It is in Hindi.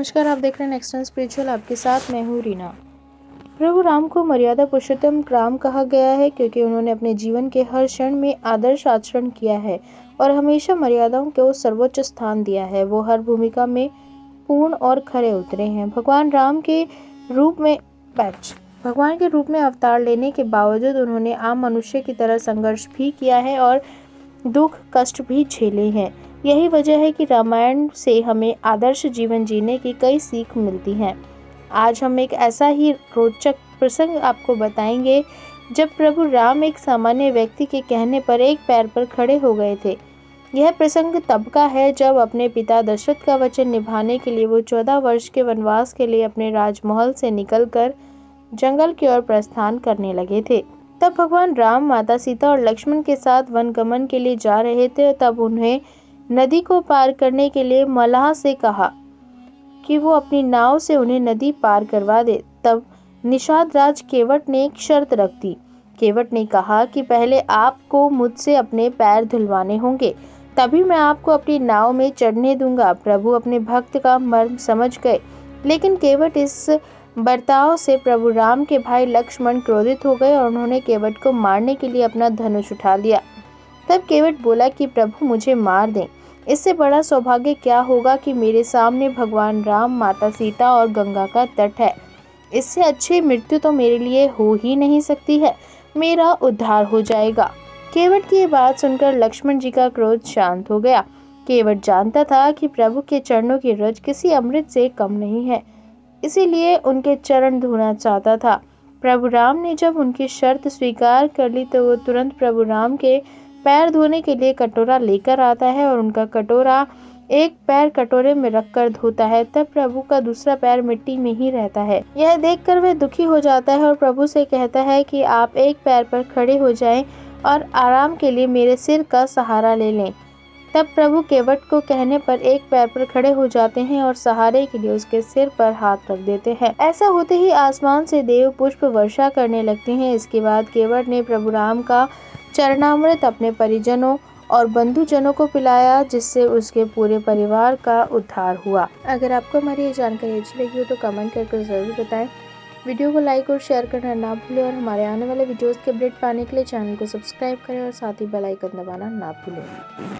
नमस्कार, आप देख रहे हैं नेक्स्ट स्पिरिचुअल। आपके साथ मैं हूँ रीना। प्रभु राम को मर्यादा पुरुषोत्तम राम कहा गया है क्योंकि उन्होंने अपने जीवन के हर क्षण में आदर्श आचरण किया है और हमेशा मर्यादाओं को सर्वोच्च स्थान दिया है। वो हर भूमिका में पूर्ण और खरे उतरे हैं। भगवान के रूप में अवतार लेने के बावजूद उन्होंने आम मनुष्य की तरह संघर्ष भी किया है और दुख कष्ट भी झेले हैं। यही वजह है कि रामायण से हमें आदर्श जीवन जीने की कई सीख मिलती हैं। आज हम एक ऐसा ही रोचक प्रसंग आपको बताएंगे जब प्रभु राम एक सामान्य व्यक्ति के कहने पर एक पैर पर खड़े हो गए थे। यह प्रसंग तब का है जब अपने पिता दशरथ का वचन निभाने के लिए वो 14 वर्ष के वनवास के लिए अपने राजमहल से निकलकर जंगल की ओर प्रस्थान करने लगे थे। तब भगवान राम माता सीता और लक्ष्मण के साथ वनगमन के लिए जा रहे थे। तब उन्हें नदी को पार करने के लिए मल्लाह से कहा कि वो अपनी नाव से उन्हें नदी पार करवा दे। तब निषाद राज केवट ने एक शर्त रख दी। केवट ने कहा कि पहले आपको मुझसे अपने पैर धुलवाने होंगे, तभी मैं आपको अपनी नाव में चढ़ने दूंगा। प्रभु अपने भक्त का मर्म समझ गए, लेकिन केवट इस बर्ताव से प्रभु राम के भाई लक्ष्मण क्रोधित हो गए और उन्होंने केवट को मारने के लिए अपना धनुष उठा लिया। तब केवट बोला कि प्रभु मुझे मार दें, इससे बड़ा सौभाग्य क्या होगा कि मेरे सामने भगवान राम, माता सीता और गंगा का तट है। इससे अच्छी मृत्यु तो मेरे लिए हो ही नहीं सकती है। मेरा उद्धार हो जाएगा। केवट की ये बात सुनकर लक्ष्मण जी का क्रोध शांत हो गया। केवट जानता था कि प्रभु के चरणों की रज किसी अमृत से कम नहीं है, इसीलिए उनके चरण धोना चाहता था। प्रभु राम ने जब उनकी शर्त स्वीकार कर ली तो वो तुरंत प्रभु राम के पैर धोने के लिए कटोरा लेकर आता है और उनका कटोरा एक पैर कटोरे में रखकर धोता है। तब प्रभु का दूसरा पैर मिट्टी में ही रहता है। यह देखकर वह दुखी हो जाता है और प्रभु से कहता है कि आप एक पैर पर खड़े हो जाएं और आराम के लिए मेरे सिर का सहारा ले लें। तब प्रभु केवट को कहने पर एक पैर पर खड़े हो जाते हैं और सहारे के लिए उसके सिर पर हाथ रख देते हैं। ऐसा होते ही आसमान से देव पुष्प वर्षा करने लगते हैं। इसके बाद केवट ने प्रभु राम का चरणामृत अपने परिजनों और बंधुजनों को पिलाया, जिससे उसके पूरे परिवार का उद्धार हुआ। अगर आपको हमारी ये जानकारी अच्छी लगी हो तो कमेंट करके जरूर बताएं। वीडियो को लाइक और शेयर करना ना भूलें और हमारे आने वाले वीडियोस के अपडेट पाने के लिए चैनल को सब्सक्राइब करें और साथ ही बेल आइकन दबाना ना भूलें।